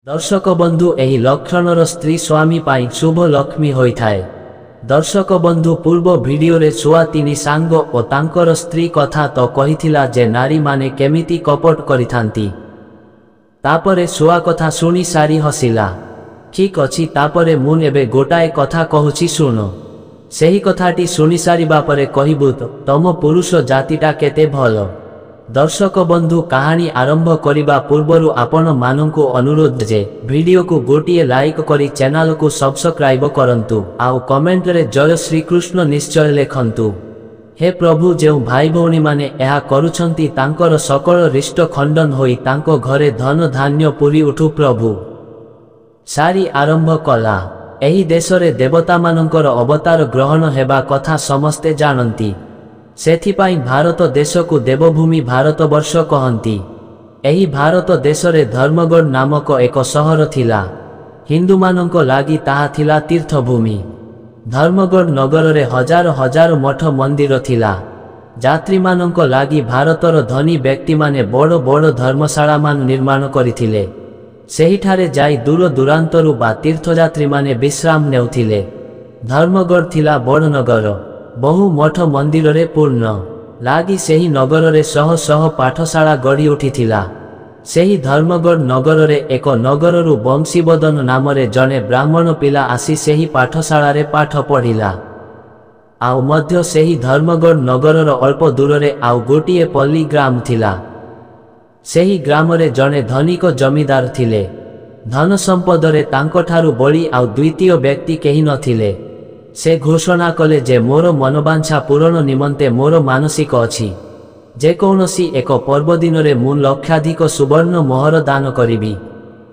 दर्शक बंधु एही लक्षणर स्त्री स्वामी पाई शुभ लक्ष्मी होई थाए। दर्शक बंधु पूर्व वीडियो रे छुआ तीनी सांग और तांकर स्त्री कथा तो कहिथिला जे नारी माने केमिति कपट करिथांती। तापरे छुआ कथा सुनी सारी हसिला। ठीक अछि, तापरे मुन एबे गोटाए कथा कहूची सुनो। सेही कथाटी सुनी सारिबा परे कहिबु तम पुरुष जातिटा केते भलो। दर्शक बंधु कहानी आरंभ करिबा पूर्वरु आपण माननकु अनुरोध जे वीडियो को गोटिए लाइक करी चैनल को सब्सक्राइब करंतु आउ कमेंट रे जय श्री कृष्ण निश्चय लेखंतु। हे प्रभु, जो भाई भौणी माने एहा करूछंती तांकर सकल रिष्ट खंडन होई तांको घरे धन धान्य पुरी उठु प्रभु। सारी आरंभ कला। एही देशरे देवता मानकर अवतार ग्रहण हेबा कथा समस्ते जानती। सेथिपाई भारत देश को देवभूमि भारतवर्ष कहती। एही भारत देशरे धर्मगढ़ नामक एक सहर थिला। हिंदू मानंको लागी ताहा थिला तीर्थभूमि। धर्मगढ़ नगर रे हजार हजार मठ मंदिर थिला। यात्री मानंको लागी भारतर धनी व्यक्ति माने बड़ बड़ धर्मशाला मान निर्माण करिथिले। सेहिठारे जाई दूर दूरांतरु बा तीर्थयात्री माने विश्राम नेउथिले। धर्मगढ़ थिला बड़ नगर, बहु मठ मंदिर रे पूर्ण। लागी सेही नगर रे शह शह पाठशाला गढ़ी उठिथिला। सेही धर्मगढ़ नगर रे एक नगररु बंशीबदन नामरे जने ब्राह्मण पिला आसी सेही पाठशाला रे पाठ पढ़िला। आउ मध्य सेही धर्मगढ़ नगरर अल्प दूर रे आउ गोटिए पल्ली ग्राम थिला। सेही ग्राम रे जने धनिक जमीदार थिले। धन संपद रे तांको ठारु बळी आउ द्वितीय व्यक्ति केही नथिले। से घोषणा कले जे मोर मनोबांछा पूरण निमंते मोर मानसिक अछि। जे कौनसी एक पर्व दिन रे मु लक्षाधिक सुवर्ण मोहर दान करिबी।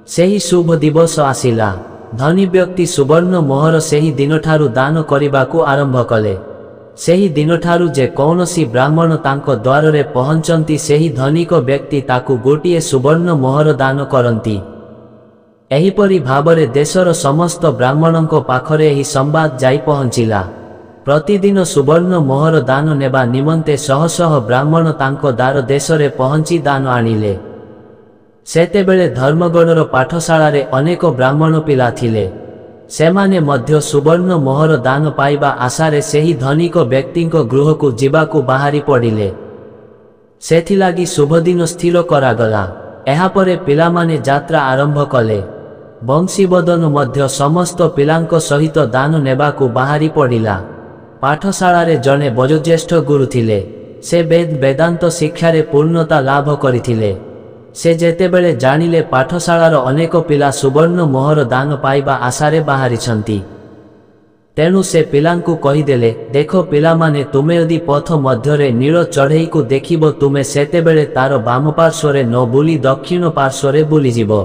सेही शुभ दिवस आसिला। धनी व्यक्ति सुवर्ण मोहर सेही दिन ठारु दान करिबाकू आरंभ कले। सेही दिन ठारु जे कौनसी ब्राह्मण तांको द्वार रे पहुंचंती सेही धनिक व्यक्ति ताकू गोटिए सुवर्ण मोहर दान करंती। एहीपरि भावरे देशर समस्त ब्राह्मणों पाखरे एही संवाद जाई पहुंचिला। प्रतिदिन सुवर्ण मोहर दान नेबा निमंते शह शह ब्राह्मण तांको दार देशरे पहुंची दान आनिले। सेतेबेले धर्मगढ़र पाठशाला रे अनेक ब्राह्मण पिला थिले। सेमाने मध्य सुवर्ण मोहर दान पाइबा आशारे सेही धनिक व्यक्तिंको गृहकू जिबाकू बाहारी पड़िले। सेथिलागी शुभ दिन स्थिर करागला। एहापरे पिलामाने यात्रा आरंभ कले। बंशीबदन मध्य समस्त पिलांको सहित दान नेबाकू बाहारी पड़िला। पाठशाला रे जने वयोज्येष्ठ गुरु थिले। से वेद वेदांत शिक्षा रे पूर्णता लाभ करिथिले। से जेतेबेले जानिले पाठशालार अनेक पिला सुवर्ण मोहर दान पाइबा आशारे बाहारिछंती, तेणु से पिलांकू कहिदेले, देखो पिलामाने तुमे यदि पथ मध्यरे नील चढ़ई को देखिबो तुमे सेतेबेले तार बाम पार्श्वरे न बुली दक्षिण पार्श्वरे बुलीजिबो।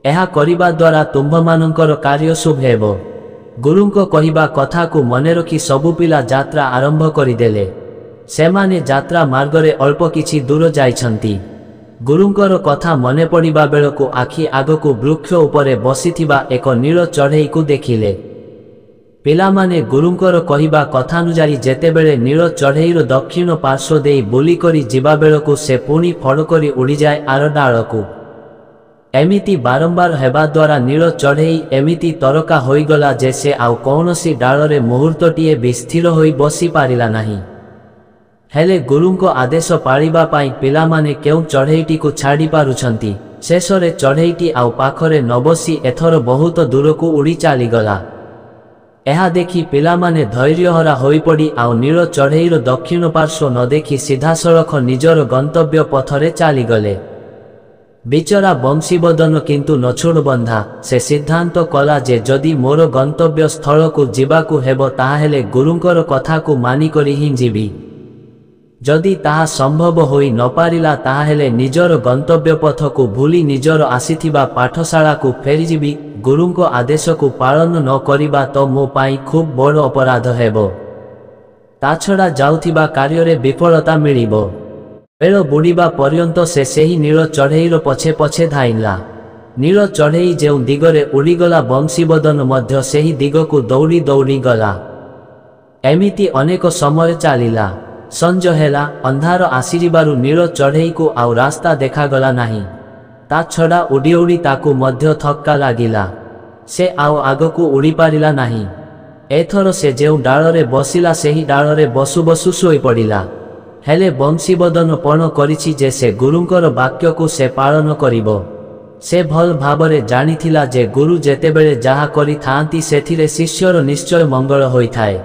एहा करिबा द्वारा तुम्भमानंकर कार्य शुभ हेबो। गुरुंको कहिबा कथा को मने रखी सबु पिला यात्रा आरंभ करिदेले। सेमाने यात्रा मार्गरे अल्प किछि दूर जाइछंती। गुरुंकर कथा मने पड़िबा बेलकू आखि आगकू वृक्ष उपरे बसिथिबा एक नील चढ़ई को देखिले। पिलामाने गुरुंकर कहिबा कथानुजारी जेतेबेले नील चढ़ईर दक्षिण पार्श्व देई बुली करी जिबा बेलकू से पुणी फड़ करी उड़ी जाए आर डालकू। एमिति बारंबार हेबा द्वारा नील चढ़ई एमिति तरका होईगला जे से आउ कौनसी डालरे मुहूर्तटिए भी स्थिर होई बसी पारिला नाही। हेले गुरुंको आदेश पाळिबा पाई पिलामाने केउ चढ़ईटी को छाड़ी पारुछंती। शेषरे चढ़ईटी आउ पाखरे न बसी एथर बहुत दूरकू उड़ी चालीगला। एहा देखी पिलामाने धैर्यहरा होई पड़ी आउ नील चढ़ईर दक्षिण पार्श्व न देखी सीधा सड़क निजर गंतव्य पथरे चालीगले। बिचरा बंशीबदन किंतु नछोड़ बंधा। से सिद्धांत कला जे जदि मोर गंतव्य स्थल को जिबाकू हेबो ताहेले गुरुंकर कथा को मानी करी ही जीवी। जदि ताहा संभव होई न पारिला ताहेले निजर गंतव्य पथ को भूली निजर आसीथिबा पाठशाला को फेरीजीबी। गुरुंको आदेश को पालन न करिबा तो मो पाई खूब बड़ अपराध हेबो। ताछड़ा जाउथिबा कार्य विफलता मिलिबो। बेल बुड़ीबा पर्यंत से सेही नील चढ़ईर पछे पछे धाइला। नील चढ़ई जो दिगरे उड़ीगला बंशीबदन मध्य सेही दिगकू दौड़ी दौड़ी गला। एमिति अनेक समय चालिला। संज हेला। अंधार आसिरिबारु नील चढ़ई को आउ रास्ता देखागला नाही। ତା ଛଡ଼ା ଉଡ଼ି ଉଡ଼ି ତାକୁ ମଧ୍ୟ ଥକ୍କା ଲାଗିଲା। ସେ ଆଉ ଆଗକୁ ଉଡ଼ି ପାରିଲା ନାହିଁ। ଏଥର ସେ ଯେଉଁ ଡାଳରେ ବସିଲା ସେହି ଡାଳରେ ବସୁ ବସୁ ଶୋଇପଡ଼ିଲା। ହେଲେ ବଂଶୀବଦନ ପଣ କରିଛି ଯେ ସେ ଗୁରୁଙ୍କର ବାକ୍ୟକୁ ସେ ପାଳନ କରିବ। ସେ ଭଲ ଭାବରେ ଜାଣିଥିଲା ଯେ ଗୁରୁ ଯେତେବେଳେ ଯାହା କରିଥାନ୍ତି ସେଥିରେ ଶିଷ୍ୟର ନିଶ୍ଚୟ ମଙ୍ଗଳ ହୋଇଥାଏ।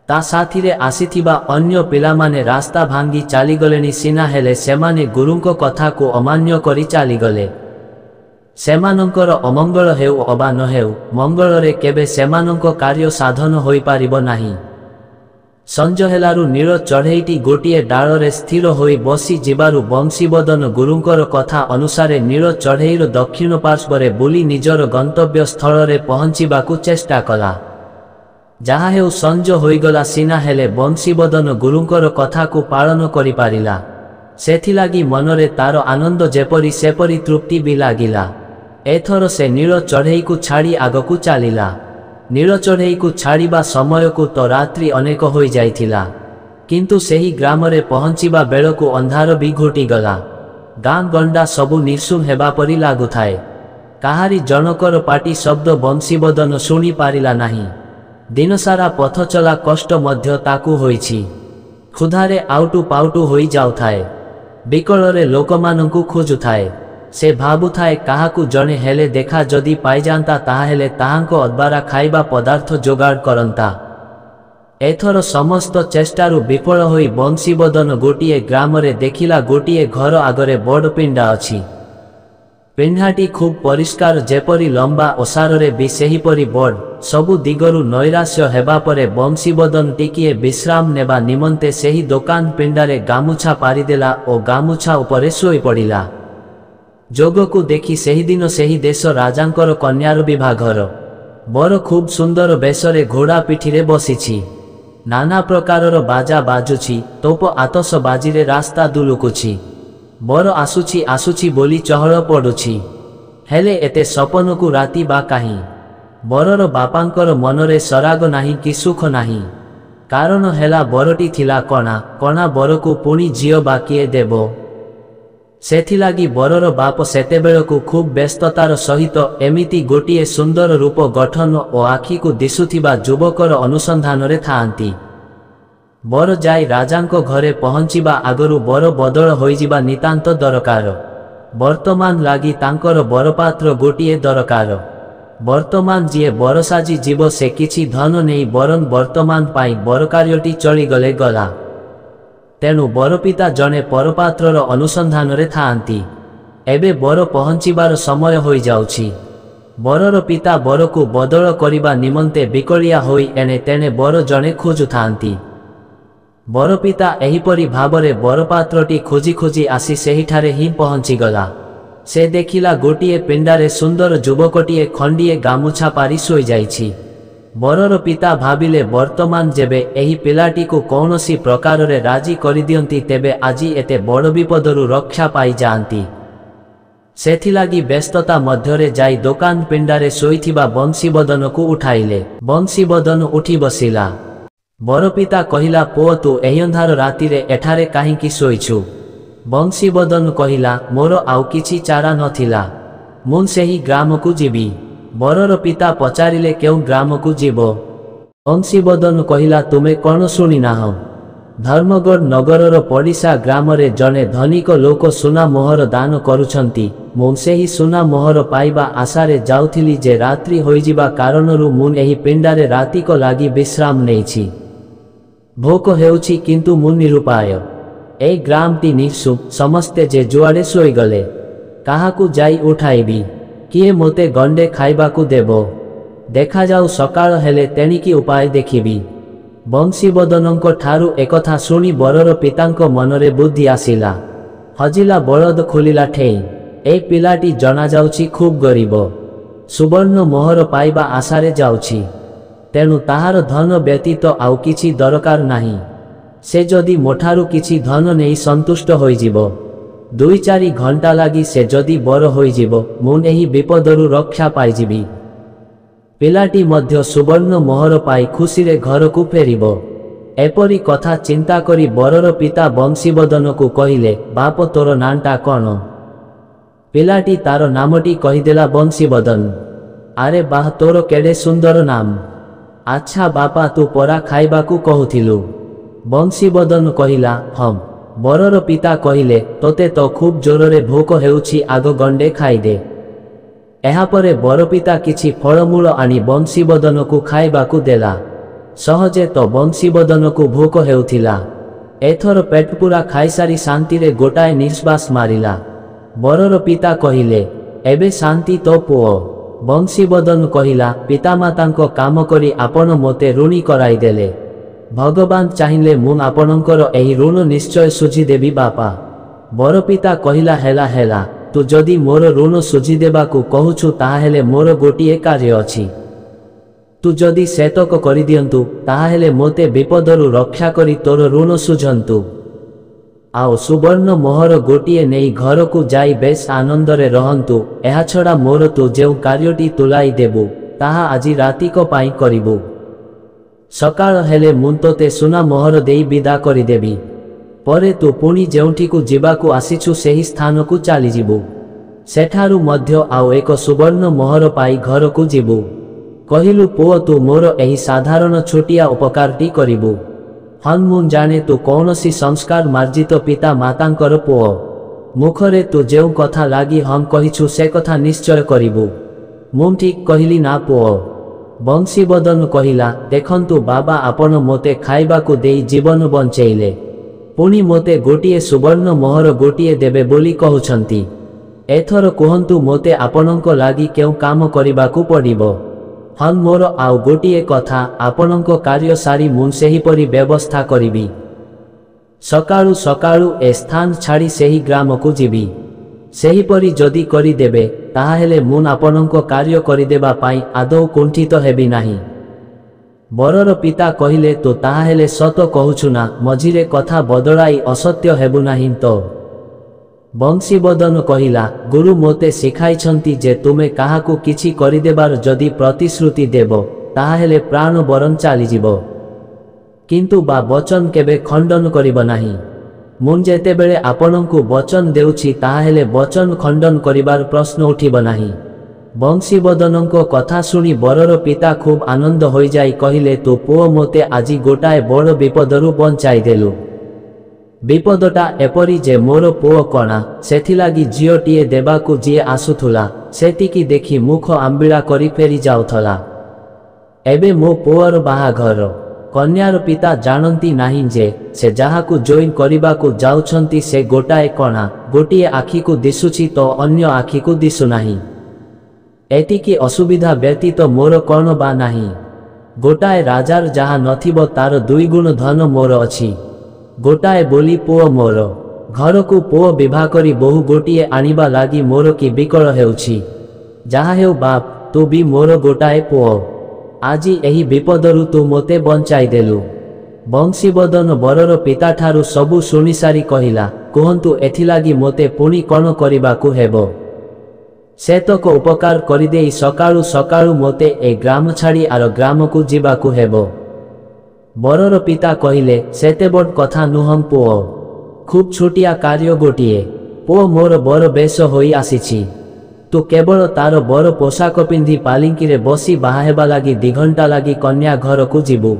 ତା ସାଥିରେ ଆସିଥିବା ଅନ୍ୟ ପିଲାମାନେ ରାସ୍ତା ଭାଙ୍ଗି ଚାଲିଗଲେଣି ସିନା, ହେଲେ ସେମାନେ ଗୁରୁଙ୍କ କଥାକୁ ଅମାନ୍ୟ କରି ଚାଲିଗଲେ। ସେମାନଙ୍କର ଅମଙ୍ଗଳ ହେଉ ଅବା ନ ହେଉ, ମଙ୍ଗଳରେ କେବେ ସେମାନଙ୍କ କାର୍ଯ୍ୟ ସାଧନ ହୋଇପାରିବ ନାହିଁ। ସଞ୍ଜ ହେଲାରୁ ନୀଳ ଚଢ଼େଇଟି ଗୋଟିଏ ଡାଳରେ ସ୍ଥିର ହୋଇ ବସି ଯିବାରୁ ବଂଶୀବଦନ ଗୁରୁଙ୍କର କଥା ଅନୁସାରେ ନୀଳ ଚଢ଼େଇର ଦକ୍ଷିଣ ପାର୍ଶ୍ୱରେ ବୁଲି ନିଜର ଗନ୍ତବ୍ୟ ସ୍ଥଳରେ ପହଞ୍ଚିବାକୁ ଚେଷ୍ଟା କଲା। ଯାହା ହେଉ ସଞ୍ଜ ହୋଇଗଲା ସିନା, ହେଲେ ବଂଶୀବଦନ ଗୁରୁଙ୍କର କଥାକୁ ପାଳନ କରିପାରିଲା। ସେଥିଲାଗି ମନରେ ତାର ଆନନ୍ଦ ଯେପରି ସେପରି ତୃପ୍ତି ବି ଲାଗିଲା। ଏଥର ସେ ନୀଳ ଚଢ଼େଇକୁ ଛାଡ଼ି ଆଗକୁ ଚାଲିଲା। ନୀଳ ଚଢ଼େଇକୁ ଛାଡ଼ିବା ସମୟକୁ ତ ରାତ୍ରି ଅନେକ ହୋଇଯାଇଥିଲା, କିନ୍ତୁ ସେହି ଗ୍ରାମରେ ପହଞ୍ଚିବା ବେଳକୁ ଅନ୍ଧାର ବି ଘୋଟିଗଲା। ଗାଁ ଗଣ୍ଡା ସବୁ ନିଶୁନ ହେବା ପରି ଲାଗୁଥାଏ। କାହାରି ଜଣକର ପାଟି ଶବ୍ଦ ବଂଶୀବଦନ ଶୁଣି ପାରିଲା ନାହିଁ। ଦିନସାରା ପଥ ଚଲା କଷ୍ଟ ମଧ୍ୟ ତାକୁ ହୋଇଛି। କ୍ଷୁଧାରେ ଆଉଟୁ ପାଉଟୁ ହୋଇ ଯାଉଥାଏ। ବିକଳରେ ଲୋକମାନଙ୍କୁ ଖୋଜୁଥାଏ। ସେ ଭାବୁଥାଏ କାହାକୁ ଜଣେ ହେଲେ ଦେଖା ଯଦି ପାଇଯାନ୍ତା ତାହାହେଲେ ତାହାଙ୍କ ଅଦ୍ବାରା ଖାଇବା ପଦାର୍ଥ ଯୋଗାଡ଼ କରନ୍ତା। ଏଥର ସମସ୍ତ ଚେଷ୍ଟାରୁ ବିଫଳ ହୋଇ ବଂଶୀବଦନ ଗୋଟିଏ ଗ୍ରାମରେ ଦେଖିଲା ଗୋଟିଏ ଘର ଆଗରେ ବଡ଼ ପିଣ୍ଡା ଅଛି। ପିଣ୍ଡାଟି ଖୁବ୍ ପରିଷ୍କାର, ଯେପରି ଲମ୍ବା ଓସାରରେ ବି ସେହିପରି ବଡ଼। ସବୁ ଦିଗରୁ ନୈରାଶ୍ୟ ହେବା ପରେ ବଂଶୀବଦନ ଟିକିଏ ବିଶ୍ରାମ ନେବା ନିମନ୍ତେ ସେହି ଦୋକାନ ପିଣ୍ଡାରେ ଗାମୁଛା ପାରିଦେଲା ଓ ଗାମୁଛା ଉପରେ ଶୋଇପଡ଼ିଲା। ଯୋଗକୁ ଦେଖି ସେହିଦିନ ସେହି ଦେଶ ରାଜାଙ୍କର କନ୍ୟାର ବିଭାଘର। ବର ଖୁବ୍ ସୁନ୍ଦର ବେଶରେ ଘୋଡ଼ା ପିଠିରେ ବସିଛି। ନାନା ପ୍ରକାରର ବାଜା ବାଜୁଛି, ତୋପ ଆତସବାଜିରେ ରାସ୍ତା ଦୁଲୁକୁଛି। ବର ଆସୁଛି ଆସୁଛି ବୋଲି ଚହଳ ପଡ଼ୁଛି। ହେଲେ ଏତେ ସପନକୁ ରାତି ବା କାହିଁ? ବରର ବାପାଙ୍କର ମନରେ ସରାଗ ନାହିଁ କି ସୁଖ ନାହିଁ। କାରଣ ହେଲା ବରଟି ଥିଲା କଣା। କଣା ବରକୁ ପୁଣି ଝିଅ ବା କିଏ ଦେବ? ସେଥିଲାଗି ବରର ବାପ ସେତେବେଳକୁ ଖୁବ୍ ବ୍ୟସ୍ତତାର ସହିତ ଏମିତି ଗୋଟିଏ ସୁନ୍ଦର ରୂପ ଗଠନ ଓ ଆଖିକୁ ଦିଶୁଥିବା ଯୁବକର ଅନୁସନ୍ଧାନରେ ଥାଆନ୍ତି। ବର ଯାଇ ରାଜାଙ୍କ ଘରେ ପହଞ୍ଚିବା ଆଗରୁ ବର ବଦଳ ହୋଇଯିବା ନିତାନ୍ତ ଦରକାର। ବର୍ତ୍ତମାନ ଲାଗି ତାଙ୍କର ବରପାତ୍ର ଗୋଟିଏ ଦରକାର। ବର୍ତ୍ତମାନ ଯିଏ ବର ସାଜି ଯିବ ସେ କିଛି ଧନ ନେଇ ବରଂ ବର୍ତ୍ତମାନ ପାଇଁ ବରକାର୍ଯ୍ୟଟି ଚଳିଗଲେ ଗଲା। ତେଣୁ ବରପିତା ଜଣେ ପରପାତ୍ରର ଅନୁସନ୍ଧାନରେ ଥାଆନ୍ତି। ଏବେ ବର ପହଞ୍ଚିବାର ସମୟ ହୋଇଯାଉଛି। ବରର ପିତା ବରକୁ ବଦଳ କରିବା ନିମନ୍ତେ ବିକଳିଆ ହୋଇ ଏଣେ ତେଣେ ବର ଜଣେ ଖୋଜୁଥାନ୍ତି। ବରପିତା ଏହିପରି ଭାବରେ ବରପାତ୍ରଟି ଖୋଜି ଖୋଜି ଆସି ସେହିଠାରେ ହିଁ ପହଞ୍ଚିଗଲା। ସେ ଦେଖିଲା ଗୋଟିଏ ପିଣ୍ଡାରେ ସୁନ୍ଦର ଯୁବକଟିଏ ଖଣ୍ଡିଏ ଗାମୁଛା ପାରି ଶୋଇଯାଇଛି। ବରର ପିତା ଭାବିଲେ ବର୍ତ୍ତମାନ ଯେବେ ଏହି ପିଲାଟିକୁ କୌଣସି ପ୍ରକାରରେ ରାଜି କରିଦିଅନ୍ତି ତେବେ ଆଜି ଏତେ ବଡ଼ ବିପଦରୁ ରକ୍ଷା ପାଇଯାଆନ୍ତି। ସେଥିଲାଗି ବ୍ୟସ୍ତତା ମଧ୍ୟରେ ଯାଇ ଦୋକାନ ପିଣ୍ଡାରେ ଶୋଇଥିବା ବଂଶୀବଦନକୁ ଉଠାଇଲେ। ବଂଶୀବଦନ ଉଠି ବସିଲା। ବରପିତା କହିଲା, ପୁଅ ତୁ ଏହି ଅନ୍ଧାର ରାତିରେ ଏଠାରେ କାହିଁକି ଶୋଇଛୁ? ବଂଶୀବଦନ କହିଲା, ମୋର ଆଉ କିଛି ଚାରା ନଥିଲା। ମୁଁ ସେହି ଗ୍ରାମକୁ ଯିବି। ବରର ପିତା ପଚାରିଲେ, କେଉଁ ଗ୍ରାମକୁ ଯିବ? ବଂଶୀବଦନ କହିଲା, ତୁମେ କ'ଣ ଶୁଣିନାହଁ? ଧର୍ମଗଡ଼ ନଗରର ପଡ଼ିଶା ଗ୍ରାମରେ ଜଣେ ଧନିକ ଲୋକ ସୁନା ମୋହର ଦାନ କରୁଛନ୍ତି। ମୁଁ ସେହି ସୁନା ମୋହର ପାଇବା ଆଶାରେ ଯାଉଥିଲି ଯେ ରାତ୍ରି ହୋଇଯିବା କାରଣରୁ ମୁଁ ଏହି ପିଣ୍ଡାରେ ରାତିକ ଲାଗି ବିଶ୍ରାମ ନେଇଛି। ଭୋକ ହେଉଛି କିନ୍ତୁ ମୁଁ ନିରୁପାୟ। ଏ ଗ୍ରାମଟି ନିଃଶୁପ, ସମସ୍ତେ ଯେ ଯୁଆଡ଼େ ଶୋଇଗଲେ। କାହାକୁ ଯାଇ ଉଠାଇବି? କିଏ ମୋତେ ଗଣ୍ଡେ ଖାଇବାକୁ ଦେବ? ଦେଖାଯାଉ ସକାଳ ହେଲେ ତେଣିକି ଉପାୟ ଦେଖିବି। ବଂଶୀବଦନଙ୍କ ଠାରୁ ଏକଥା ଶୁଣି ବରର ପିତାଙ୍କ ମନରେ ବୁଦ୍ଧି ଆସିଲା। ହଜିଲା ବଳଦ ଖୋଲିଲା ଠେଇଁ। ଏ ପିଲାଟି ଜଣାଯାଉଛି ଖୁବ୍ ଗରିବ। ସୁବର୍ଣ୍ଣ ମୋହର ପାଇବା ଆଶାରେ ଯାଉଛି। ତେଣୁ ତାହାର ଧନ ବ୍ୟତୀତ ଆଉ କିଛି ଦରକାର ନାହିଁ। ସେ ଯଦି ମୋଠାରୁ କିଛି ଧନ ନେଇ ସନ୍ତୁଷ୍ଟ ହୋଇଯିବ, 2-4 ଘଣ୍ଟା ଲାଗି ସେ ଯଦି ବର ହୋଇଯିବ, ମୁଁ ଏହି ବିପଦରୁ ରକ୍ଷା ପାଇଯିବି। ପିଲାଟି ମଧ୍ୟ ସୁବର୍ଣ୍ଣ ମୋହର ପାଇ ଖୁସିରେ ଘରକୁ ଫେରିବ। ଏପରି କଥା ଚିନ୍ତା କରି ବରର ପିତା ବଂଶୀବଦନକୁ କହିଲେ, ବାପ ତୋର ନାଁଟା କ'ଣ? ପିଲାଟି ତାର ନାମଟି କହିଦେଲା ବଂଶୀବଦନ। ଆରେ ବାଃ, ତୋର କେଡ଼େ ସୁନ୍ଦର ନାମ। ଆଚ୍ଛା ବାପା, ତୁ ପରା ଖାଇବାକୁ କହୁଥିଲୁ। ବଂଶୀବଦନ କହିଲା, ହଁ। ବରର ପିତା କହିଲେ, ତୋତେ ତ ଖୁବ୍ ଜୋରରେ ଭୋକ ହେଉଛି, ଆଗ ଗଣ୍ଡେ ଖାଇଦେ। ଏହାପରେ ବରପିତା କିଛି ଫଳମୂଳ ଆଣି ବଂଶୀବଦନକୁ ଖାଇବାକୁ ଦେଲା। ସହଜେ ତ ବଂଶୀବଦନକୁ ଭୋକ ହେଉଥିଲା। ଏଥର ପେଟପୁରା ଖାଇସାରି ଶାନ୍ତିରେ ଗୋଟାଏ ନିଶ୍ୱାସ ମାରିଲା। ବରର ପିତା କହିଲେ, ଏବେ ଶାନ୍ତି ତୋ ପୁଅ। ବଂଶୀବଦନ କହିଲା, ପିତାମାତାଙ୍କ କାମ କରି ଆପଣ ମୋତେ ଋଣୀ କରାଇଦେଲେ। ଭଗବାନ ଚାହିଁଲେ ମୁଁ ଆପଣଙ୍କର ଏହି ଋଣ ନିଶ୍ଚୟ ଶୁଝିଦେବି ବାପା। ବରପିତା କହିଲା, ହେଲା ହେଲା, ତୁ ଯଦି ମୋର ଋଣ ଶୁଝିଦେବାକୁ କହୁଛୁ ତାହାହେଲେ ମୋର ଗୋଟିଏ କାର୍ଯ୍ୟ ଅଛି। ତୁ ଯଦି ସେତକ କରିଦିଅନ୍ତୁ ତାହାହେଲେ ମୋତେ ବିପଦରୁ ରକ୍ଷା କରି ତୋର ଋଣ ଶୁଝନ୍ତୁ। ଆଉ ସୁବର୍ଣ୍ଣ ମୋହର ଗୋଟିଏ ନେଇ ଘରକୁ ଯାଇ ବେଶ୍ ଆନନ୍ଦରେ ରହନ୍ତୁ। ଏହାଛଡ଼ା ମୋର ତୁ ଯେଉଁ କାର୍ଯ୍ୟଟି ତୁଲାଇ ଦେବୁ ତାହା ଆଜି ରାତିକ ପାଇଁ କରିବୁ। ସକାଳ ହେଲେ ମୁଁ ତୋତେ ସୁନା ମୋହର ଦେଇ ବିଦା କରିଦେବି। ପରେ ତୁ ପୁଣି ଯେଉଁଠିକୁ ଯିବାକୁ ଆସିଛୁ ସେହି ସ୍ଥାନକୁ ଚାଲିଯିବୁ। ସେଠାରୁ ମଧ୍ୟ ଆଉ ଏକ ସୁବର୍ଣ୍ଣ ମୋହର ପାଇ ଘରକୁ ଯିବୁ। କହିଲୁ, ପୁଅ, ତୁ ମୋର ଏହି ସାଧାରଣ ଛୋଟିଆ ଉପକାରଟି କରିବୁ। ହଁ, ମୁଁ ଜାଣେ ତୁ କୌଣସି ସଂସ୍କାର ମାର୍ଜିତ ପିତା ମାତାଙ୍କର ପୁଅ। ମୁଖରେ ତୁ ଯେଉଁ କଥା ଲାଗି ହଁ କହିଛୁ ସେ କଥା ନିଶ୍ଚୟ କରିବୁ। ମୁଁ ଠିକ୍ କହିଲି ନା ପୁଅ? ବଂଶୀବଦନ କହିଲା, ଦେଖନ୍ତୁ ବାବା, ଆପଣ ମୋତେ ଖାଇବାକୁ ଦେଇ ଜୀବନ ବଞ୍ଚେଇଲେ। ପୁଣି ମୋତେ ଗୋଟିଏ ସୁବର୍ଣ୍ଣ ମୋହର ଗୋଟିଏ ଦେବେ ବୋଲି କହୁଛନ୍ତି। ଏଥର କୁହନ୍ତୁ ମୋତେ ଆପଣଙ୍କ ଲାଗି କେଉଁ କାମ କରିବାକୁ ପଡ଼ିବ? ହଁ, ମୋର ଆଉ ଗୋଟିଏ କଥା, ଆପଣଙ୍କ କାର୍ଯ୍ୟ ସାରି ମୁଁ ସେହିପରି ବ୍ୟବସ୍ଥା କରିବି। ସକାଳୁ ସକାଳୁ ଏ ସ୍ଥାନ ଛାଡ଼ି ସେହି ଗ୍ରାମକୁ ଯିବି। ସେହିପରି ଯଦି କରିଦେବେ ତାହାହେଲେ ମୁଁ ଆପଣଙ୍କ କାର୍ଯ୍ୟ କରିଦେବା ପାଇଁ ଆଦୌ କୁଣ୍ଠିତ ହେବି ନାହିଁ। ବରର ପିତା କହିଲେ, ତୁ ତାହାହେଲେ ସତ କହୁଛୁ ନା? ମଝିରେ କଥା ବଦଳାଇ ଅସତ୍ୟ ହେବୁ ନାହିଁ ତ? ବଂଶୀବଦନ କହିଲା, ଗୁରୁ ମୋତେ ଶିଖାଇଛନ୍ତି ଯେ ତୁମେ କାହାକୁ କିଛି କରିଦେବାର ଯଦି ପ୍ରତିଶ୍ରୁତି ଦେବ ତାହାହେଲେ ପ୍ରାଣ ବରଂ ଚାଲିଯିବ, କିନ୍ତୁ ବା ବଚନ କେବେ ଖଣ୍ଡନ କରିବ ନାହିଁ। ମୁଁ ଯେତେବେଳେ ଆପଣଙ୍କୁ ବଚନ ଦେଉଛି ତାହାହେଲେ ବଚନ ଖଣ୍ଡନ କରିବାର ପ୍ରଶ୍ନ ଉଠିବ ନାହିଁ। ବଂଶୀବଦନଙ୍କ କଥା ଶୁଣି ବରର ପିତା ଖୁବ୍ ଆନନ୍ଦ ହୋଇଯାଇ କହିଲେ, ତୁ ପୁଅ ମୋତେ ଆଜି ଗୋଟାଏ ବଡ଼ ବିପଦରୁ ବଞ୍ଚାଇଦେଲୁ। ବିପଦଟା ଏପରି ଯେ ମୋର ପୁଅ କଣା, ସେଥିଲାଗି ଝିଅଟିଏ ଦେବାକୁ ଯିଏ ଆସୁଥିଲା ସେତିକି ଦେଖି ମୁଖ ଆମ୍ବିଳା କରି ଫେରି ଯାଉଥିଲା। ଏବେ ମୋ ପୁଅର ବାହାଘର। କନ୍ୟାର ପିତା ଜାଣନ୍ତି ନାହିଁ ଯେ ସେ ଯାହାକୁ ଜଏନ୍ କରିବାକୁ ଯାଉଛନ୍ତି ସେ ଗୋଟାଏ କଣା। ଗୋଟିଏ ଆଖିକୁ ଦିଶୁଛି ତ ଅନ୍ୟ ଆଖିକୁ ଦିଶୁନାହିଁ। ଏତିକି ଅସୁବିଧା ବ୍ୟତୀତ ମୋର କ'ଣ ବା ନାହିଁ? ଗୋଟାଏ ରାଜାର ଯାହା ନଥିବ ତାର ଦୁଇଗୁଣ ଧନ ମୋର ଅଛି। ଗୋଟାଏ ବୋଲି ପୁଅ ମୋର। ଘରକୁ ପୁଅ ବିଭା କରି ବୋହୂ ଗୋଟିଏ ଆଣିବା ଲାଗି ମୋର କି ବିକଳ ହେଉଛି। ଯାହା ହେଉ ବାପ, ତୁ ବି ମୋର ଗୋଟାଏ ପୁଅ। ଆଜି ଏହି ବିପଦରୁ ତୁ ମୋତେ ବଞ୍ଚାଇଦେଲୁ। ବଂଶୀବଦନ ବରର ପିତାଠାରୁ ସବୁ ଶୁଣିସାରି କହିଲା, କୁହନ୍ତୁ ଏଥିଲାଗି ମୋତେ ପୁଣି କ'ଣ କରିବାକୁ ହେବ? ସେତକ ଉପକାର କରିଦେଇ ସକାଳୁ ସକାଳୁ ମୋତେ ଏ ଗ୍ରାମ ଛାଡ଼ି ଆର ଗ୍ରାମକୁ ଯିବାକୁ ହେବ। ବରର ପିତା କହିଲେ, ସେତେ ବଡ଼ କଥା ନୁହଁ ପୁଅ। ଖୁବ୍ ଛୋଟିଆ କାର୍ଯ୍ୟ ଗୋଟିଏ। ପୁଅ ମୋର ବର ବେଶ ହୋଇ ଆସିଛି। ତୁ କେବଳ ତାର ବର ପୋଷାକ ପିନ୍ଧି ପାଲିଙ୍କିରେ ବସି ବାହାହେବା ଲାଗି 2 ଘଣ୍ଟା ଲାଗି କନ୍ୟା ଘରକୁ ଯିବୁ।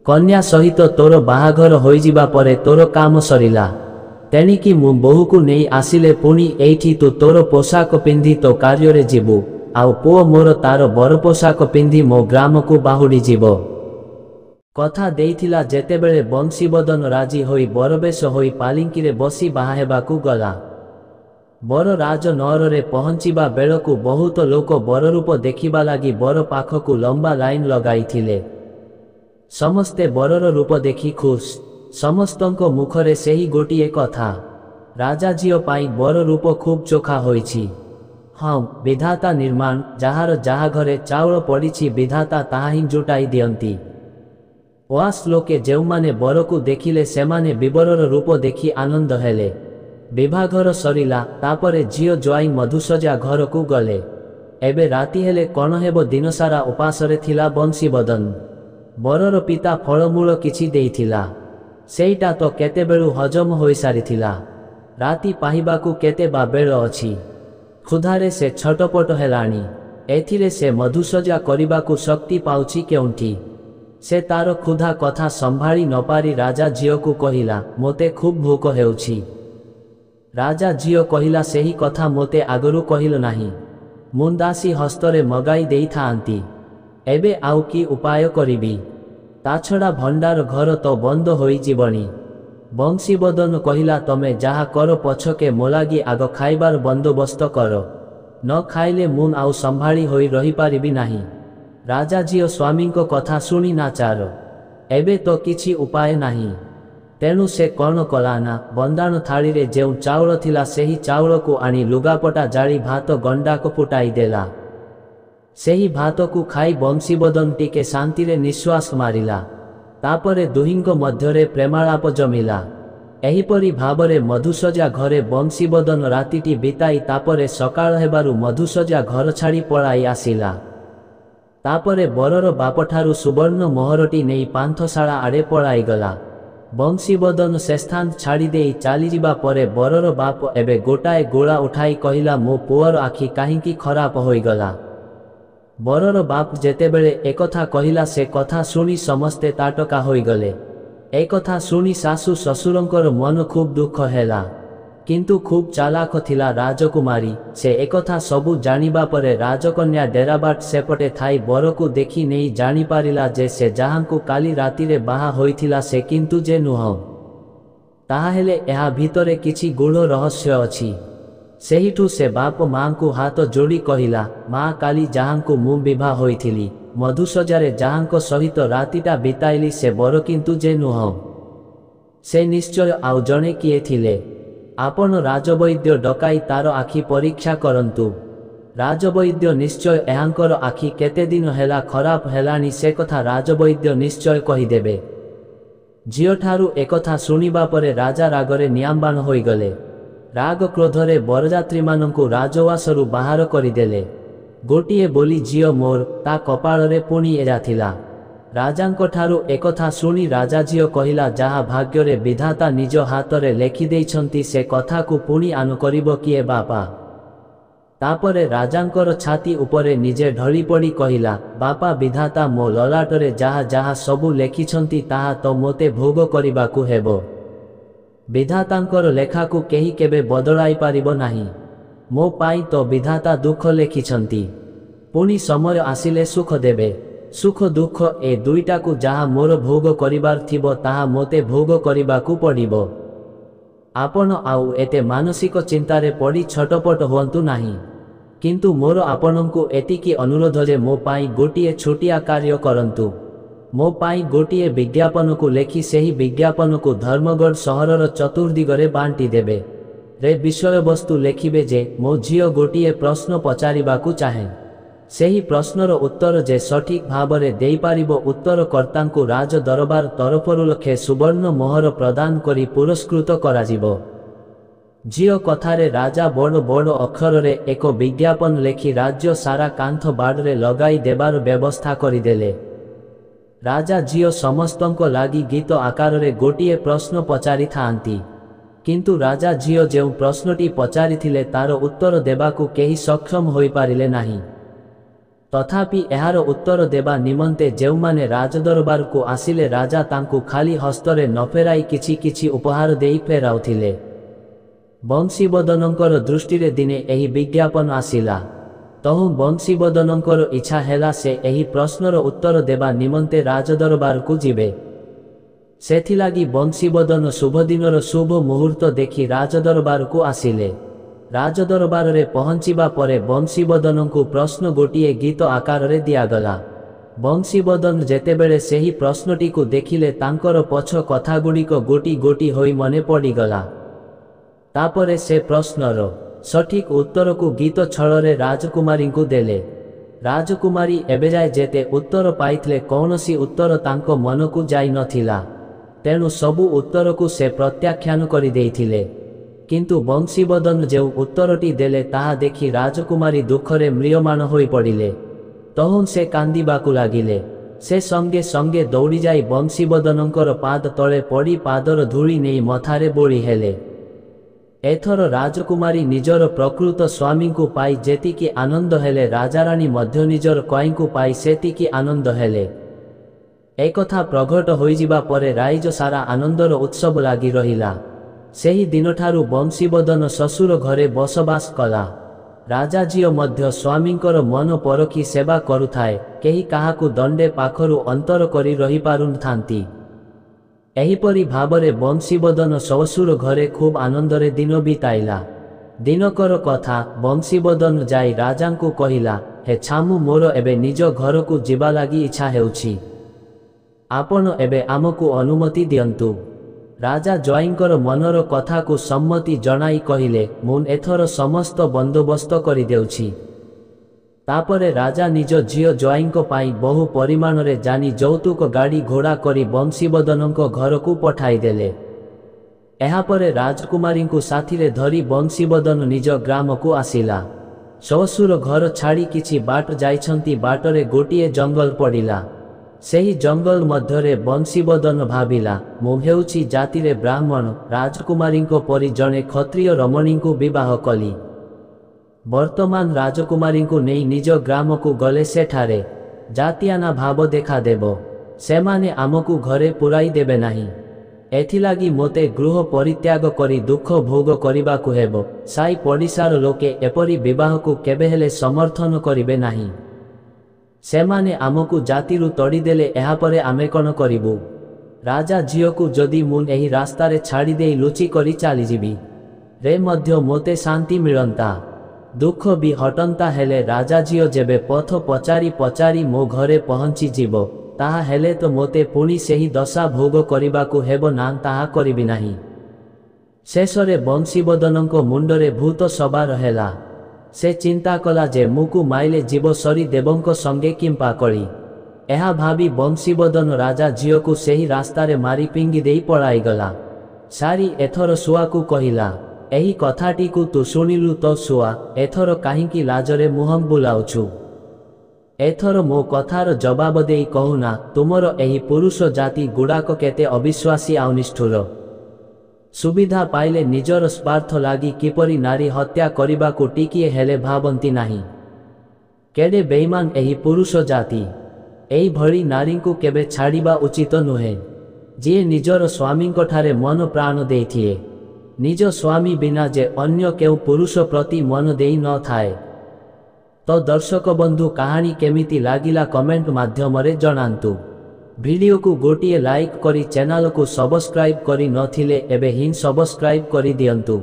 କନ୍ୟା ସହିତ ତୋର ବାହାଘର ହୋଇଯିବା ପରେ ତୋର କାମ ସରିଲା। ତେଣିକି ମୁଁ ବୋହୂକୁ ନେଇ ଆସିଲେ ପୁଣି ଏଇଠି ତୁ ତୋର ପୋଷାକ ପିନ୍ଧି ତୋ କାର୍ଯ୍ୟରେ ଯିବୁ, ଆଉ ପୁଅ ମୋର ତାର ବର ପୋଷାକ ପିନ୍ଧି ମୋ ଗ୍ରାମକୁ ବାହୁଡ଼ି ଯିବ। କଥା ଦେଇଥିଲା ଯେତେବେଳେ ବଂଶୀବଦନ ରାଜି ହୋଇ ବରବେଶ ହୋଇ ପାଲିଙ୍କିରେ ବସି ବାହାହେବାକୁ ଗଲା। ବର ରାଜନଅରରେ ପହଞ୍ଚିବା ବେଳକୁ ବହୁତ ଲୋକ ବରରୂପ ଦେଖିବା ଲାଗି ବର ପାଖକୁ ଲମ୍ବା ଲାଇନ୍ ଲଗାଇଥିଲେ। ସମସ୍ତେ ବରର ରୂପ ଦେଖି ଖୁସ୍। ସମସ୍ତଙ୍କ ମୁଖରେ ସେହି ଗୋଟିଏ କଥା, ରାଜା ଝିଅ ପାଇଁ ବର ରୂପ ଖୁବ୍ ଚୋଖା ହୋଇଛି। ହଁ, ବିଧାତା ନିର୍ମାଣ, ଯାହାର ଯାହା ଘରେ ଚାଉଳ ପଡ଼ିଛି ବିଧାତା ତାହା ହିଁ ଜୁଟାଇ ଦିଅନ୍ତି। ଓଆସ ଲୋକେ ଯେଉଁମାନେ ବରକୁ ଦେଖିଲେ ସେମାନେ ବିବରର ରୂପ ଦେଖି ଆନନ୍ଦ ହେଲେ। ବିଭାଘର ସରିଲା, ତାପରେ ଝିଅ ଜ୍ୱାଇଁ ମଧୁସଜା ଘରକୁ ଗଲେ। ଏବେ ରାତି ହେଲେ କ'ଣ ହେବ? ଦିନସାରା ଉପାସରେ ଥିଲା ବଂଶୀବଦନ। ବରର ପିତା ଫଳମୂଳ କିଛି ଦେଇଥିଲା, ସେଇଟା ତ କେତେବେଳୁ ହଜମ ହୋଇସାରିଥିଲା। ରାତି ପାହିବାକୁ କେତେ ବା ବେଳ ଅଛି। କ୍ଷୁଧାରେ ସେ ଛଟପଟ ହେଲାଣି। ଏଥିରେ ସେ ମଧୁସଜା କରିବାକୁ ଶକ୍ତି ପାଉଛି କେଉଁଠି? ସେ ତାର କ୍ଷୁଧା କଥା ସମ୍ଭାଳି ନପାରି ରାଜା ଝିଅକୁ କହିଲା, ମୋତେ ଖୁବ୍ ଭୋକ ହେଉଛି। ରାଜା ଝିଅ କହିଲା, ସେହି କଥା ମୋତେ ଆଗରୁ କହିଲ ନାହିଁ। ମୁନ୍ଦାସୀ ହସ୍ତରେ ମଗାଇ ଦେଇଥାନ୍ତି। ଏବେ ଆଉ କି ଉପାୟ କରିବି? ତାଛଡ଼ା ଭଣ୍ଡାର ଘର ତ ବନ୍ଦ ହୋଇଯିବଣି। ବଂଶୀବଦନ କହିଲା, ତମେ ଯାହା କର ପଛକେ ମୋ ଲାଗି ଆଗ ଖାଇବାର ବନ୍ଦୋବସ୍ତ କର। ନ ଖାଇଲେ ମୁଁ ଆଉ ସମ୍ଭାଳି ହୋଇ ରହିପାରିବି ନାହିଁ। ରାଜା ଝିଅ ସ୍ୱାମୀଙ୍କ କଥା ଶୁଣି ନାଚାର। ଏବେ ତ କିଛି ଉପାୟ ନାହିଁ। ତେଣୁ ସେ କ'ଣ କଲା ନା, ବନ୍ଦାଣ ଥାଳିରେ ଯେଉଁ ଚାଉଳ ଥିଲା ସେହି ଚାଉଳକୁ ଆଣି ଲୁଗାପଟା ଜାଳି ଭାତ ଗଣ୍ଡାକ ଫୁଟାଇ ଦେଲା। ସେହି ଭାତକୁ ଖାଇ ବଂଶୀବଦନ ଟିକେ ଶାନ୍ତିରେ ନିଶ୍ୱାସ ମାରିଲା। ତାପରେ ଦୁହିଁଙ୍କ ମଧ୍ୟରେ ପ୍ରେମାଳାପ ଜମିଲା। ଏହିପରି ଭାବରେ ମଧୁସଜା ଘରେ ବଂଶୀବଦନ ରାତିଟି ବିତାଇ ତାପରେ ସକାଳ ହେବାରୁ ମଧୁସଜା ଘର ଛାଡ଼ି ପଳାଇ ଆସିଲା। ତାପରେ ବରର ବାପଠାରୁ ସୁବର୍ଣ୍ଣ ମୋହରଟି ନେଇ ପାନ୍ଥଶାଳା ଆଡ଼େ ପଳାଇଗଲା। ବଂଶୀବଦନ ସେ ସ୍ଥାନ ଛାଡ଼ିଦେଇ ଚାଲିଯିବା ପରେ ବରର ବାପ ଏବେ ଗୋଟାଏ ଗୋଳା ଉଠାଇ କହିଲା, ମୋ ପୁଅର ଆଖି କାହିଁକି ଖରାପ ହୋଇଗଲା? ବରର ବାପ ଯେତେବେଳେ ଏକଥା କହିଲା ସେ କଥା ଶୁଣି ସମସ୍ତେ ତାଟକା ହୋଇଗଲେ। ଏକଥା ଶୁଣି ଶାଶୁ ଶ୍ୱଶୁରଙ୍କର ମନ ଖୁବ୍ ଦୁଃଖ ହେଲା। କିନ୍ତୁ ଖୁବ୍ ଚାଲାକ ଥିଲା ରାଜକୁମାରୀ। ସେ ଏକଥା ସବୁ ଜାଣିବା ପରେ ରାଜକନ୍ୟା ଡେରାବାଟ ସେପଟେ ଥାଇ ବରକୁ ଦେଖି ନେଇ ଜାଣିପାରିଲା ଯେ ସେ ଯାହାଙ୍କୁ କାଲି ରାତିରେ ବାହା ହୋଇଥିଲା ସେ କିନ୍ତୁ ଯେ ନୁହଁ। ତାହାହେଲେ ଏହା ଭିତରେ କିଛି ଗୂଢ଼ ରହସ୍ୟ ଅଛି। ସେହିଠୁ ସେ ବାପ ମାଙ୍କୁ ହାତ ଯୋଡ଼ି କହିଲା, ମା, କାଲି ଯାହାଙ୍କୁ ମୁଁ ବିବାହ ହୋଇଥିଲି, ମଧୁସଜାରେ ଯାହାଙ୍କ ସହିତ ରାତିଟା ବିତାଇଲି ସେ ବର କିନ୍ତୁ ଯେ ନୁହଁ। ସେ ନିଶ୍ଚୟ ଆଉ ଜଣେ କିଏ ଥିଲେ। ଆପଣ ରାଜବୈଦ୍ୟ ଡକାଇ ତାର ଆଖି ପରୀକ୍ଷା କରନ୍ତୁ। ରାଜବୈଦ୍ୟ ନିଶ୍ଚୟ ଏହାଙ୍କର ଆଖି କେତେଦିନ ହେଲା ଖରାପ ହେଲାଣି ସେ କଥା ରାଜବୈଦ୍ୟ ନିଶ୍ଚୟ କହିଦେବେ। ଝିଅଠାରୁ ଏକଥା ଶୁଣିବା ପରେ ରାଜା ରାଗରେ ନିଆମ୍ବାଣ ହୋଇଗଲେ। ରାଗ କ୍ରୋଧରେ ବରଯାତ୍ରୀମାନଙ୍କୁ ରାଜଉଆସରୁ ବାହାର କରିଦେଲେ। ଗୋଟିଏ ବୋଲି ଝିଅ ମୋର, ତା କପାଳରେ ପୁଣି ଏରା ଥିଲା। ରାଜାଙ୍କଠାରୁ ଏକଥା ଶୁଣି ରାଜା ଝିଅ କହିଲା, ଯାହା ଭାଗ୍ୟରେ ବିଧାତା ନିଜ ହାତରେ ଲେଖିଦେଇଛନ୍ତି ସେ କଥାକୁ ପୁଣି ଆନ କରିବ କିଏ ବାପା? ତାପରେ ରାଜାଙ୍କର ଛାତି ଉପରେ ନିଜେ ଢଳିପଡ଼ି କହିଲା, ବାପା, ବିଧାତା ମୋ ଲଲାଟରେ ଯାହା ଯାହା ସବୁ ଲେଖିଛନ୍ତି ତାହା ତ ମୋତେ ଭୋଗ କରିବାକୁ ହେବ। ବିଧାତାଙ୍କର ଲେଖାକୁ କେହି କେବେ ବଦଳାଇ ପାରିବ ନାହିଁ। ମୋ ପାଇଁ ତ ବିଧାତା ଦୁଃଖ ଲେଖିଛନ୍ତି। ପୁଣି ସମୟ ଆସିଲେ ସୁଖ ଦେବେ। ସୁଖ ଦୁଃଖ ଏ ଦୁଇଟାକୁ ଯାହା ମୋର ଭୋଗ କରିବାର ଥିବ ତାହା ମୋତେ ଭୋଗ କରିବାକୁ ପଡ଼ିବ। ଆପଣ ଆଉ ଏତେ ମାନସିକ ଚିନ୍ତାରେ ପଡ଼ି ଛଟପଟ ହୁଅନ୍ତୁ ନାହିଁ। କିନ୍ତୁ ମୋର ଆପଣଙ୍କୁ ଏତିକି ଅନୁରୋଧ ଯେ ମୋ ପାଇଁ ଗୋଟିଏ ଛୋଟିଆ କାର୍ଯ୍ୟ କରନ୍ତୁ। ମୋ ପାଇଁ ଗୋଟିଏ ବିଜ୍ଞାପନକୁ ଲେଖି ସେହି ବିଜ୍ଞାପନକୁ ଧର୍ମଗଡ଼ ସହରର ଚତୁର୍ଦିଗରେ ବାଣ୍ଟି ଦେବେ। ରେ ବିଷୟବସ୍ତୁ ଲେଖିବେ ଯେ ମୋ ଝିଅ ଗୋଟିଏ ପ୍ରଶ୍ନ ପଚାରିବାକୁ ଚାହେଁ। ସେହି ପ୍ରଶ୍ନର ଉତ୍ତର ଯେ ସଠିକ୍ ଭାବରେ ଦେଇପାରିବ ଉତ୍ତରକର୍ତ୍ତାଙ୍କୁ ରାଜ ଦରବାର ତରଫରୁ ଲକ୍ଷେ ସୁବର୍ଣ୍ଣ ମୋହର ପ୍ରଦାନ କରି ପୁରସ୍କୃତ କରାଯିବ। ଝିଅ କଥାରେ ରାଜା ବଡ଼ ବଡ଼ ଅକ୍ଷରରେ ଏକ ବିଜ୍ଞାପନ ଲେଖି ରାଜ୍ୟ ସାରା କାନ୍ଥ ବାଡ଼ରେ ଲଗାଇ ଦେବାର ବ୍ୟବସ୍ଥା କରିଦେଲେ। ରାଜା ଝିଅ ସମସ୍ତଙ୍କ ଲାଗି ଗୀତ ଆକାରରେ ଗୋଟିଏ ପ୍ରଶ୍ନ ପଚାରିଥାନ୍ତି। କିନ୍ତୁ ରାଜା ଝିଅ ଯେଉଁ ପ୍ରଶ୍ନଟି ପଚାରିଥିଲେ ତାର ଉତ୍ତର ଦେବାକୁ କେହି ସକ୍ଷମ ହୋଇପାରିଲେ ନାହିଁ। ତଥାପି ଏହାର ଉତ୍ତର ଦେବା ନିମନ୍ତେ ଯେଉଁମାନେ ରାଜଦରବାରକୁ ଆସିଲେ ରାଜା ତାଙ୍କୁ ଖାଲି ହସ୍ତରେ ନ ଫେରାଇ କିଛି କିଛି ଉପହାର ଦେଇ ଫେରାଉଥିଲେ। ବଂଶୀବଦନଙ୍କର ଦୃଷ୍ଟିରେ ଦିନେ ଏହି ବିଜ୍ଞାପନ ଆସିଲା। ତହୁଁ ବଂଶୀବଦନଙ୍କର ଇଚ୍ଛା ହେଲା ସେ ଏହି ପ୍ରଶ୍ନର ଉତ୍ତର ଦେବା ନିମନ୍ତେ ରାଜଦରବାରକୁ ଯିବେ। ସେଥିଲାଗି ବଂଶୀବଦନ ଶୁଭଦିନର ଶୁଭ ମୁହୂର୍ତ୍ତ ଦେଖି ରାଜଦରବାରକୁ ଆସିଲେ। ରାଜଦରବାରରେ ପହଞ୍ଚିବା ପରେ ବଂଶୀବଦନଙ୍କୁ ପ୍ରଶ୍ନ ଗୋଟିଏ ଗୀତ ଆକାରରେ ଦିଆଗଲା। ବଂଶୀବଦନ ଯେତେବେଳେ ସେହି ପ୍ରଶ୍ନଟିକୁ ଦେଖିଲେ ତାଙ୍କର ପଛ କଥାଗୁଡ଼ିକ ଗୋଟି ଗୋଟି ହୋଇ ମନେ ପଡ଼ିଗଲା। ତାପରେ ସେ ପ୍ରଶ୍ନର ସଠିକ୍ ଉତ୍ତରକୁ ଗୀତ ଛଳରେ ରାଜକୁମାରୀଙ୍କୁ ଦେଲେ। ରାଜକୁମାରୀ ଏବେଯାଏ ଯେତେ ଉତ୍ତର ପାଇଥିଲେ କୌଣସି ଉତ୍ତର ତାଙ୍କ ମନକୁ ଯାଇ ନଥିଲା। ତେଣୁ ସବୁ ଉତ୍ତରକୁ ସେ ପ୍ରତ୍ୟାଖ୍ୟାନ କରିଦେଇଥିଲେ। କିନ୍ତୁ ବଂଶୀବଦନ ଯେଉଁ ଉତ୍ତରଟି ଦେଲେ ତାହା ଦେଖି ରାଜକୁମାରୀ ଦୁଃଖରେ ମ୍ରିୟମାଣ ହୋଇପଡ଼ିଲେ। ତହୁଁ ସେ କାନ୍ଦିବାକୁ ଲାଗିଲେ। ସେ ସଙ୍ଗେ ସଙ୍ଗେ ଦୌଡ଼ିଯାଇ ବଂଶୀବଦନଙ୍କର ପାଦ ତଳେ ପଡ଼ି ପାଦର ଧୂଳି ନେଇ ମଥାରେ ବୋଳି ହେଲେ। एथर राजकुमारी निजर प्रकृत स्वामी को पाई जेतिकी आनंद हेले राजाराणी मध्य निजर कईं पाई सेतिकी आनंद हेले। एक कथा प्रघट होइजिबा परे राइज सारा आनंदर उत्सव लागी रहिला। सेही दिनठारु बंशीबदन ससुर घरे बसवास कला। राजा झियो मध्य स्वामींकर मन परखी सेवा करुथाए, केही काहाकू दंडे पाखरु अंतर करी रही पारुनथांती। एहीपरि भावरे बंशीबदन ससुर घरे खूब आनंदरे दिन बिताइला। दिनकर कथा बंशीबदन जाई राजांकू कहिला, हे छामु मोर एबे निज घरकू जिबा लागी इच्छा हेउछि। आपण एबे आमकू अनुमति दियंतु। राजा ज्वाईंकर मनर कथा को सम्मति जनाई कहिले, मुन एथर समस्त बंदोबस्त करि देउछि। तापरे राजा निज झियो ज्वाईंक पाई बहु परिमाणरे जानी जौतुक गाड़ी घोड़ा करी बंशीबदनंक घरकू पठाई देले। एहापरे राजकुमारी को साथिरे धरी बंशीबदन निज ग्राम को आसिला। ससुर घर छाड़ी किछि बाट जाइछंती, बाटरे गोटिए जंगल पड़िला। सेही जंगल मध्यरे बंशीबदन भाविला, मु हेउछि जातिरे ब्राह्मण, राजकुमारी परि जणे क्षत्रिय रमणी को विवाह कली। वर्तमान राजकुमारी को नहीं निज ग्राम को गले सेठारे जातियाना भाव देखा देबो। सेमाने आमकू घरे पुराई देबे नाही। एथिलागी मोते गृह परित्याग करी दुख भोग करिबाकू हेबो। साई पड़िशार लोके एपरी विवाह को केबे हेले समर्थन करिबे नाही। सेमाने आमकू जातिरु तड़ीदेले एहापरे आमे कौन करिबु। राजा झियोकू जदि मुन एही रास्तारे छाड़ी देई लुचि करी चली जीवी रे मध्य मोते शांति मिलंता, दुख भी हटंता। हेले राजा झियो जेबे पथ पचारी पचारी मो घरे पहुंची जीवो, ताहा हेले तो मोते पुणी सेही दशा भोग करिबाकू हेबो ना, ताहा करिबि नाही। शेषरे बंशीबदनंक मुंडरे भूत सवार हेला। से चिंता कला जे मुकु माइले जीव सरी देवंक संगे किंपा करी। एहा भावी बंशीबदन राजा झियोकू सेही रास्तारे मारी पिंगी देई पळाई गला। सारी एथर सुआकू कहिला, एही कथाटीकू तू शुणिलु तो सुआ, एथर काहींकी लाजरे मुहं बुलाउछु। एथर मो कथार जवाब देई कहूना, तुमर एही पुरुष जाति गुड़ाक केते अविश्वासी आउ निष्ठुर। सुविधा पाइले निजर स्वार्थ लागी किपरि नारी हत्या करिबाकू टिकिए हेले भाबंती नाही। केडे बेईमान एही पुरुष जाति। एही भली नारींकू केबे छाड़िबा उचित नुहे। जे निजर स्वामींक ठारे मन प्राण देइथिए, निज स्वामी बिना जे अन्य केउ पुरुष प्रति मन देई न थाए। तो दर्शक बंधु कहानी केमिति लागिला कमेंट माध्यमरे जणांतु। वीडियो को गोटिए लाइक करी चैनल को सब्सक्राइब करी नथिले एबे हिं सब्सक्राइब करी दियंतु।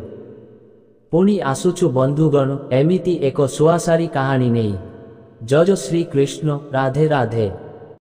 पुणी आसुछु बंधुगण एमिति एक सुआसारी कहानी नहीं। जय श्री कृष्ण। राधे राधे।